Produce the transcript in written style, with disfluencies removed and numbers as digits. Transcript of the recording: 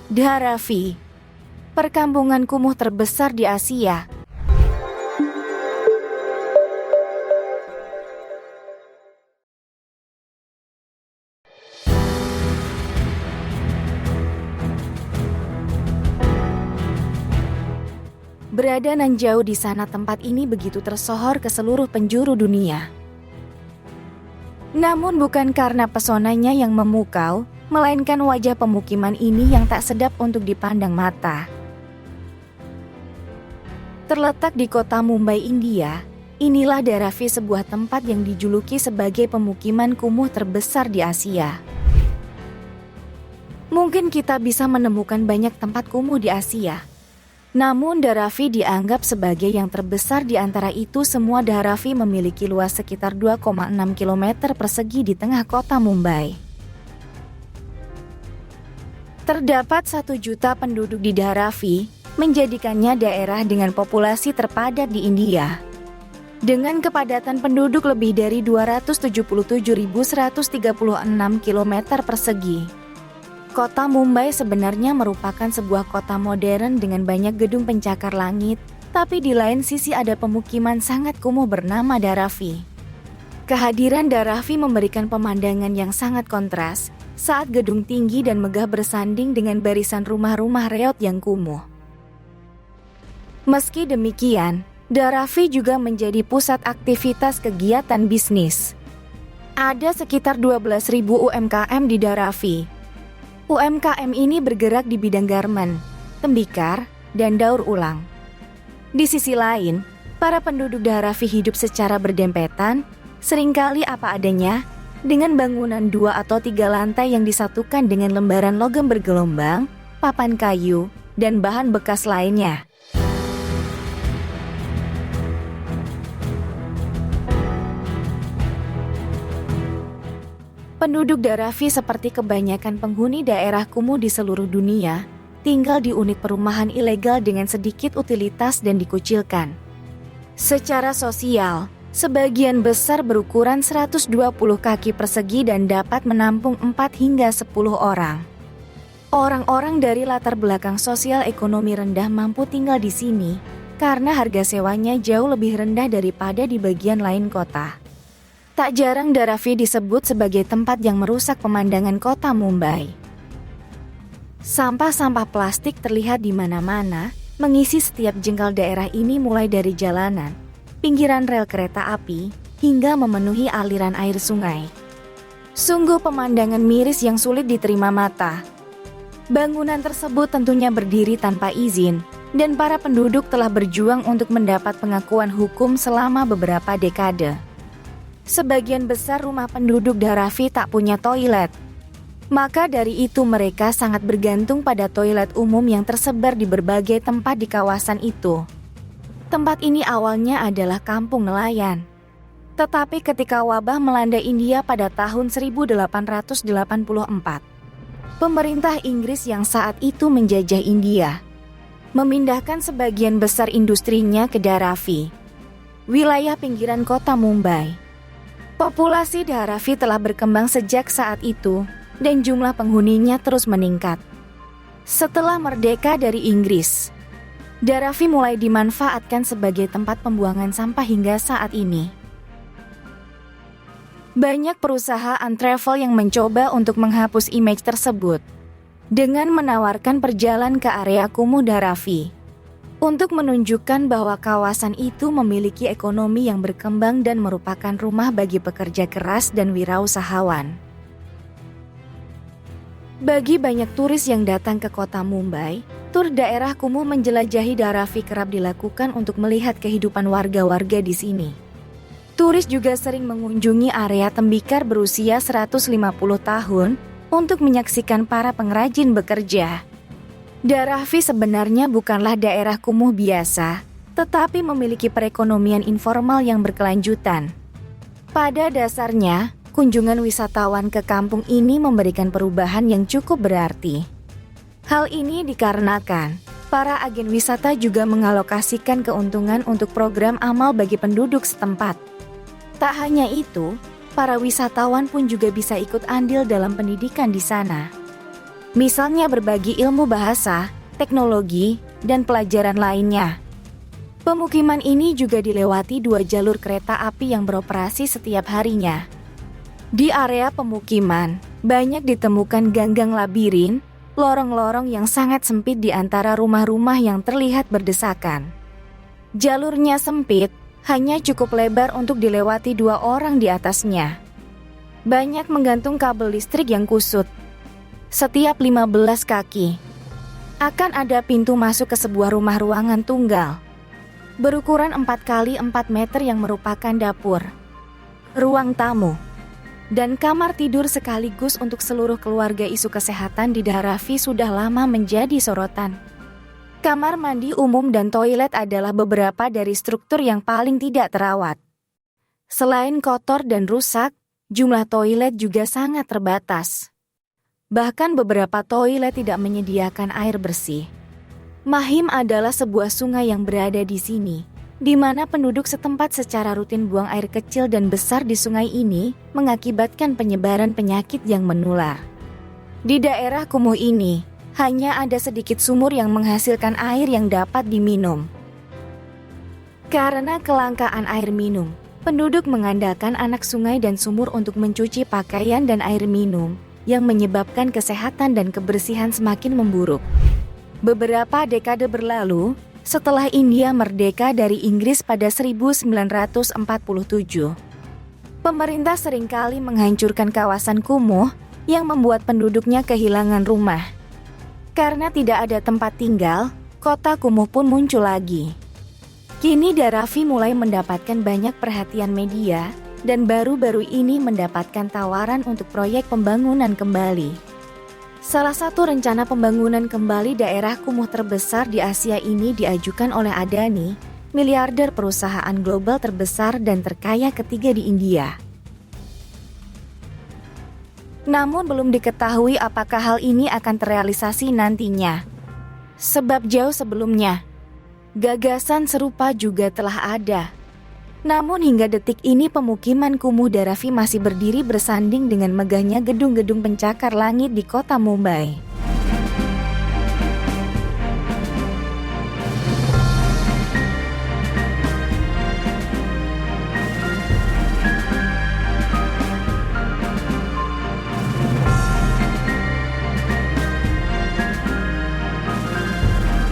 Dharavi, perkampungan kumuh terbesar di Asia. Berada nan jauh di sana, tempat ini begitu tersohor ke seluruh penjuru dunia. Namun bukan karena pesonanya yang memukau, melainkan wajah pemukiman ini yang tak sedap untuk dipandang mata. Terletak di kota Mumbai, India, inilah Dharavi, sebuah tempat yang dijuluki sebagai pemukiman kumuh terbesar di Asia. Mungkin kita bisa menemukan banyak tempat kumuh di Asia, namun Dharavi dianggap sebagai yang terbesar di antara itu semua. Dharavi memiliki luas sekitar 2,6 km persegi di tengah kota Mumbai. Terdapat 1 juta penduduk di Dharavi, menjadikannya daerah dengan populasi terpadat di India. Dengan kepadatan penduduk lebih dari 277.136 km persegi. Kota Mumbai sebenarnya merupakan sebuah kota modern dengan banyak gedung pencakar langit, tapi di lain sisi ada pemukiman sangat kumuh bernama Dharavi. Kehadiran Dharavi memberikan pemandangan yang sangat kontras, saat gedung tinggi dan megah bersanding dengan barisan rumah-rumah reot yang kumuh. Meski demikian, Dharavi juga menjadi pusat aktivitas kegiatan bisnis. Ada sekitar 12.000 UMKM di Dharavi. UMKM ini bergerak di bidang garmen, tembikar, dan daur ulang. Di sisi lain, para penduduk Dharavi hidup secara berdempetan, seringkali apa adanya, dengan bangunan 2 atau 3 lantai yang disatukan dengan lembaran logam bergelombang, papan kayu, dan bahan bekas lainnya. Penduduk Dharavi seperti kebanyakan penghuni daerah kumuh di seluruh dunia, tinggal di unit perumahan ilegal dengan sedikit utilitas dan dikucilkan. Secara sosial, sebagian besar berukuran 120 kaki persegi dan dapat menampung 4 hingga 10 orang. Orang-orang dari latar belakang sosial ekonomi rendah mampu tinggal di sini karena harga sewanya jauh lebih rendah daripada di bagian lain kota. Tak jarang Dharavi disebut sebagai tempat yang merusak pemandangan kota Mumbai. Sampah-sampah plastik terlihat di mana-mana, mengisi setiap jengkal daerah ini mulai dari jalanan, pinggiran rel kereta api, hingga memenuhi aliran air sungai. Sungguh pemandangan miris yang sulit diterima mata. Bangunan tersebut tentunya berdiri tanpa izin, dan para penduduk telah berjuang untuk mendapat pengakuan hukum selama beberapa dekade. Sebagian besar rumah penduduk Dharavi tak punya toilet. Maka dari itu mereka sangat bergantung pada toilet umum yang tersebar di berbagai tempat di kawasan itu. Tempat ini awalnya adalah kampung nelayan. Tetapi ketika wabah melanda India pada tahun 1884, pemerintah Inggris yang saat itu menjajah India memindahkan sebagian besar industrinya ke Dharavi, wilayah pinggiran kota Mumbai. Populasi Dharavi telah berkembang sejak saat itu, dan jumlah penghuninya terus meningkat. Setelah merdeka dari Inggris, Dharavi mulai dimanfaatkan sebagai tempat pembuangan sampah hingga saat ini. Banyak perusahaan travel yang mencoba untuk menghapus image tersebut dengan menawarkan perjalanan ke area kumuh Dharavi untuk menunjukkan bahwa kawasan itu memiliki ekonomi yang berkembang dan merupakan rumah bagi pekerja keras dan wirausahawan. Bagi banyak turis yang datang ke kota Mumbai, tur daerah kumuh menjelajahi Dharavi kerap dilakukan untuk melihat kehidupan warga-warga di sini. Turis juga sering mengunjungi area tembikar berusia 150 tahun untuk menyaksikan para pengrajin bekerja. Dharavi sebenarnya bukanlah daerah kumuh biasa, tetapi memiliki perekonomian informal yang berkelanjutan. Pada dasarnya, kunjungan wisatawan ke kampung ini memberikan perubahan yang cukup berarti. Hal ini dikarenakan para agen wisata juga mengalokasikan keuntungan untuk program amal bagi penduduk setempat. Tak hanya itu, para wisatawan pun juga bisa ikut andil dalam pendidikan di sana. Misalnya berbagi ilmu bahasa, teknologi, dan pelajaran lainnya. Pemukiman ini juga dilewati 2 jalur kereta api yang beroperasi setiap harinya. Di area pemukiman, banyak ditemukan ganggang labirin, lorong-lorong yang sangat sempit di antara rumah-rumah yang terlihat berdesakan. Jalurnya sempit, hanya cukup lebar untuk dilewati 2 orang di atasnya. Banyak menggantung kabel listrik yang kusut. Setiap 15 kaki, akan ada pintu masuk ke sebuah rumah ruangan tunggal, berukuran 4x4 meter yang merupakan dapur, ruang tamu, dan kamar tidur sekaligus untuk seluruh keluarga. Isu kesehatan di Dharavi sudah lama menjadi sorotan. Kamar mandi umum dan toilet adalah beberapa dari struktur yang paling tidak terawat. Selain kotor dan rusak, jumlah toilet juga sangat terbatas. Bahkan beberapa toilet tidak menyediakan air bersih. Mahim adalah sebuah sungai yang berada di sini, di mana penduduk setempat secara rutin buang air kecil dan besar di sungai ini, mengakibatkan penyebaran penyakit yang menular. Di daerah kumuh ini, hanya ada sedikit sumur yang menghasilkan air yang dapat diminum. Karena kelangkaan air minum, penduduk mengandalkan anak sungai dan sumur untuk mencuci pakaian dan air minum, yang menyebabkan kesehatan dan kebersihan semakin memburuk. Beberapa dekade berlalu, setelah India merdeka dari Inggris pada 1947, pemerintah seringkali menghancurkan kawasan kumuh yang membuat penduduknya kehilangan rumah. Karena tidak ada tempat tinggal, kota kumuh pun muncul lagi. Kini Dharavi mulai mendapatkan banyak perhatian media, dan baru-baru ini mendapatkan tawaran untuk proyek pembangunan kembali. Salah satu rencana pembangunan kembali daerah kumuh terbesar di Asia ini diajukan oleh Adani, miliarder perusahaan global terbesar dan terkaya ketiga di India. Namun belum diketahui apakah hal ini akan terrealisasi nantinya. Sebab jauh sebelumnya, gagasan serupa juga telah ada. Namun hingga detik ini pemukiman kumuh Dharavi masih berdiri bersanding dengan megahnya gedung-gedung pencakar langit di kota Mumbai.